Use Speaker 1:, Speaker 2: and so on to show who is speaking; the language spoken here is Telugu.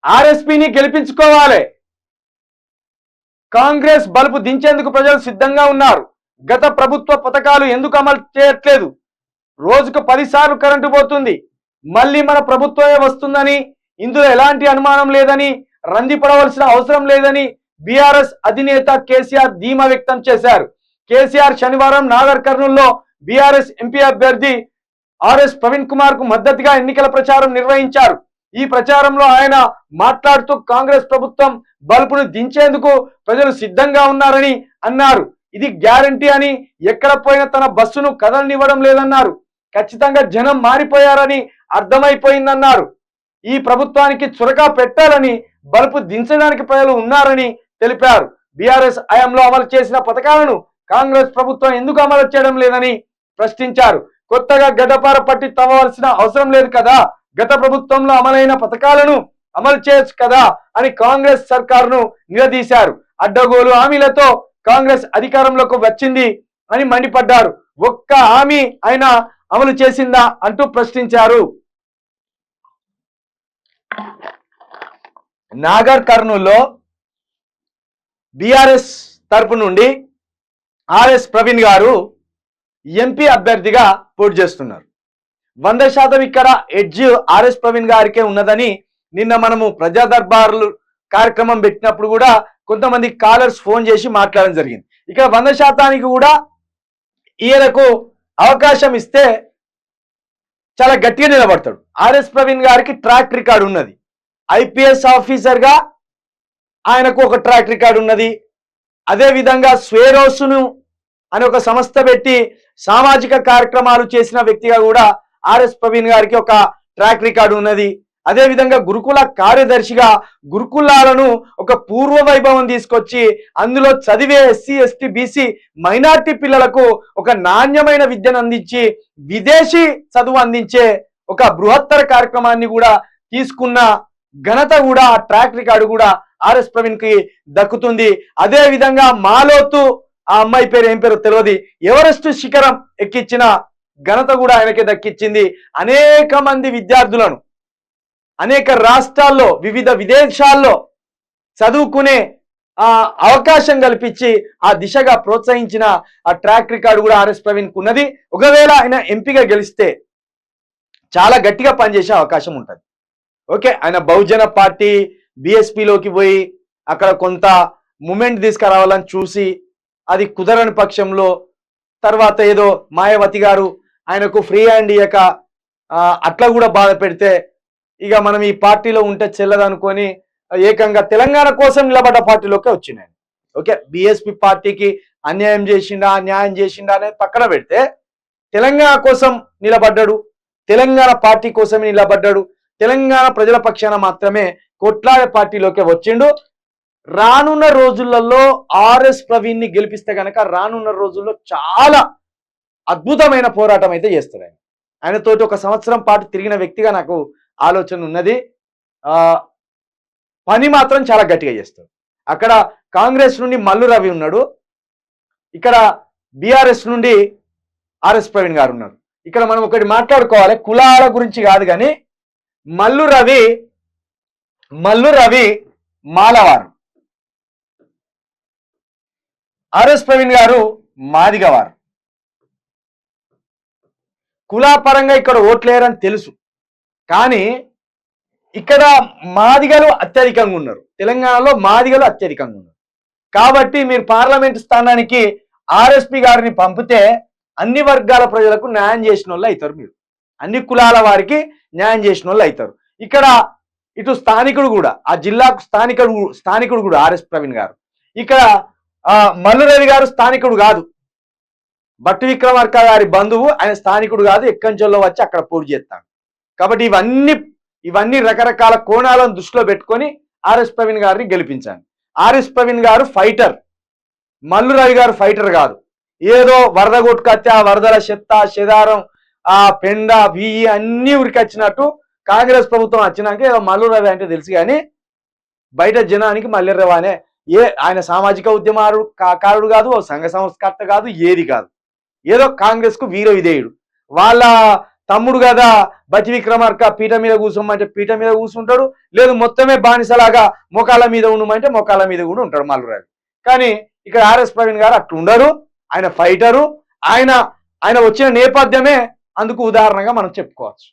Speaker 1: ఆర్ఎస్పీని గెలిపించుకోవాలి. కాంగ్రెస్ బలుపు దించేందుకు ప్రజలు సిద్ధంగా ఉన్నారు. గత ప్రభుత్వ పథకాలు ఎందుకు అమలు చేయట్లేదు? రోజుకు 10 సార్లు కరెంటు పోతుంది. మళ్ళీ మన ప్రభుత్వమే వస్తుందని, ఇందులో ఎలాంటి అనుమానం లేదని, రంది పడవలసిన అవసరం లేదని బీఆర్ఎస్ అధినేత కేసీఆర్ ధీమా వ్యక్తం చేశారు. కేసీఆర్ శనివారం నాగర్ కర్నూల్లో బీఆర్ఎస్ ఎంపీ అభ్యర్థి ఆర్ఎస్ ప్రవీణ్ కుమార్ కు మద్దతుగా ఎన్నికల ప్రచారం నిర్వహించారు. ఈ ప్రచారంలో ఆయన మాట్లాడుతూ కాంగ్రెస్ ప్రభుత్వం బల్బును దించేందుకు ప్రజలు సిద్ధంగా ఉన్నారని అన్నారు. ఇది గ్యారంటీ అని, ఎక్కడ పోయినా తన బస్సును కదలనివ్వడం లేదన్నారు. ఖచ్చితంగా జనం మారిపోయారని అర్థమైపోయిందన్నారు. ఈ ప్రభుత్వానికి చురకా పెట్టాలని, బల్బు దించడానికి ప్రజలు ఉన్నారని తెలిపారు. బీఆర్ఎస్ హయాంలో అమలు చేసిన పథకాలను కాంగ్రెస్ ప్రభుత్వం ఎందుకు అమలు చేయడం లేదని ప్రశ్నించారు. కొత్తగా గడ్డపార పట్టి తవ్వవలసిన అవసరం లేదు కదా, గత ప్రభుత్వంలో అమలైన పథకాలను అమలు చేయొచ్చు కదా అని కాంగ్రెస్ సర్కారును నిలదీశారు. అడ్డగోలు హామీలతో కాంగ్రెస్ అధికారంలోకి వచ్చింది అని మండిపడ్డారు. ఒక్క హామీ అయినా అమలు చేసిందా అంటూ ప్రశ్నించారు. నాగర్ కర్నూల్లో బీఆర్ఎస్ తరపు నుండి ఆర్ఎస్ ప్రవీణ్ గారు ఎంపీ అభ్యర్థిగా పోటీ చేస్తున్నారు. 100% ఇక్కడ ఎడ్జ్ ఆర్ఎస్ ప్రవీణ్ గారికే ఉన్నదని నిన్న మనము ప్రజా దర్బార్లు కార్యక్రమం పెట్టినప్పుడు కూడా కొంతమంది కాలర్స్ ఫోన్ చేసి మాట్లాడడం జరిగింది. ఇక్కడ 100% కూడా ఈయనకు అవకాశం ఇస్తే చాలా గట్టిగా నిలబడతాడు. ఆర్ఎస్ ప్రవీణ్ గారికి ట్రాక్ రికార్డు ఉన్నది. ఐపీఎస్ ఆఫీసర్గా ఆయనకు ఒక ట్రాక్ రికార్డు ఉన్నది. అదే విధంగా స్వేరోసును అని ఒక సంస్థ పెట్టి సామాజిక కార్యక్రమాలు చేసిన వ్యక్తిగా కూడా ఆర్ఎస్ ప్రవీణ్ గారికి ఒక ట్రాక్ రికార్డు ఉన్నది. అదే విధంగా గురుకుల కార్యదర్శిగా గురుకులాలను ఒక పూర్వ వైభవం తీసుకొచ్చి అందులో చదివే ఎస్సీ ఎస్టీ బీసీ మైనార్టీ పిల్లలకు ఒక నాణ్యమైన విద్యను అందించి విదేశీ చదువు అందించే ఒక బృహత్తర కార్యక్రమాన్ని కూడా తీసుకున్న ఘనత కూడా, ట్రాక్ రికార్డు కూడా ఆర్ఎస్ ప్రవీణ్ కి దక్కుతుంది. అదే విధంగా మాలోతు, ఆ అమ్మాయి పేరు ఏం పేరు తెలియదు, ఎవరెస్ట్ శిఖరం ఎక్కించిన ఘనత కూడా ఆయనకే దక్కించింది. అనేక మంది విద్యార్థులను అనేక రాష్ట్రాల్లో వివిధ విదేశాల్లో చదువుకునే అవకాశం కల్పించి ఆ దిశగా ప్రోత్సహించిన ఆ ట్రాక్ రికార్డు కూడా ఆర్ఎస్ ప్రవీణ్ కు ఉన్నది. ఒకవేళ ఆయన ఎంపీగా గెలిస్తే చాలా గట్టిగా పనిచేసే అవకాశం ఉంటుంది. ఓకే, ఆయన బహుజన పార్టీ బీఎస్పీలోకి పోయి అక్కడ కొంత మూమెంట్ తీసుకురావాలని చూసి అది కుదరని పక్షంలో తర్వాత ఏదో మాయావతి గారు ఆయనకు ఫ్రీ హ్యాండ్ ఇయ్యక అట్లా కూడా బాధ పెడితే ఇక మనం ఈ పార్టీలో ఉంటే చెల్లదనుకొని ఏకంగా తెలంగాణ కోసం నిలబడ్డ పార్టీలోకి వచ్చినాయి. ఓకే, బీఎస్పీ పార్టీకి అన్యాయం చేసిండా న్యాయం చేసిండా అనేది పక్కన పెడితే తెలంగాణ కోసం నిలబడ్డాడు, తెలంగాణ పార్టీ కోసమే నిలబడ్డాడు, తెలంగాణ ప్రజల పక్షాన మాత్రమే కొట్లాడే పార్టీలోకి వచ్చిండు. రానున్న రోజులలో ఆర్ఎస్ ప్రవీణ్ ని గెలిపిస్తే కనుక రానున్న రోజుల్లో చాలా అద్భుతమైన పోరాటం అయితే చేస్తాడు. ఆయనతోటి 1 సంవత్సరం పాటు తిరిగిన వ్యక్తిగా నాకు ఆలోచన ఉన్నది. పని మాత్రం చాలా గట్టిగా చేస్తాడు. అక్కడ కాంగ్రెస్ నుండి మల్లు రవి ఉన్నాడు, ఇక్కడ బీఆర్ఎస్ నుండి ఆర్ఎస్ ప్రవీణ్ గారు ఉన్నారు. ఇక్కడ మనం ఒకటి మాట్లాడుకోవాలి, కులాల గురించి కాదు కానీ మల్లు రవి మాలవారు, ఆర్ఎస్ ప్రవీణ్ గారు మాదిగవారు. కులాపరంగా ఇక్కడ ఓట్లేరని తెలుసు, కానీ ఇక్కడ మాదిగలు అత్యధికంగా ఉన్నారు. తెలంగాణలో మాదిగలు అత్యధికంగా ఉన్నారు. కాబట్టి మీరు పార్లమెంట్ స్థానానికి ఆర్ఎస్పీ గారిని పంపితే అన్ని వర్గాల ప్రజలకు న్యాయం చేసిన వాళ్ళు అవుతారు. మీరు అన్ని కులాల వారికి న్యాయం చేసిన వాళ్ళు అవుతారు. ఇక్కడ ఇటు స్థానికుడు కూడా, ఆ జిల్లాకు స్థానికుడు కూడా ఆర్ఎస్ ప్రవీణ్ గారు. ఇక్కడ మల్లు రవి గారు స్థానికుడు కాదు, భట్టి విక్రమార్క గారి బంధువు, ఆయన స్థానికుడు కాదు, ఎక్కంచోల్లో వచ్చి అక్కడ పోటీ చేస్తాడు. కాబట్టి ఇవన్నీ రకరకాల కోణాలను దృష్టిలో పెట్టుకొని ఆర్ఎస్ ప్రవీణ్ గారిని గెలిపించాను. ఆర్ఎస్ ప్రవీణ్ గారు ఫైటర్, మల్లు రవి గారు ఫైటర్ కాదు. ఏదో వరద కొట్టుకొస్తే ఆ వరదల చెత్త చెదారం ఆ పెండ బియ్యి అన్ని ఉరికొచ్చినట్టు కాంగ్రెస్ ప్రభుత్వం వచ్చినాక ఏదో మల్లు రవి అంటే తెలుసు, కానీ బయట జనానికి మల్లు రవి అనే ఆయన సామాజిక ఉద్యమకారుడు కాదు, సంఘ సంస్కర్త కాదు, ఏది కాదు. ఏదో కాంగ్రెస్ కు వీర విధేయుడు. వాళ్ళ తమ్ముడు కదా బతి విక్రమార్క పీట మీద కూర్చోమంటే పీట మీద కూర్చుంటాడు, లేదు మొత్తమే బానిసలాగా మోకాళ్ళ మీద ఉండమంటే మోకాళ్ళ మీద కూడా ఉంటాడు మల్లురావి. కానీ ఇక్కడ ఆర్ఎస్ ప్రవీణ్ గారు అట్లా ఉండరు. ఆయన ఫైటరు. ఆయన ఆయన వచ్చిన నేపథ్యమే అందుకు ఉదాహరణగా మనం చెప్పుకోవచ్చు.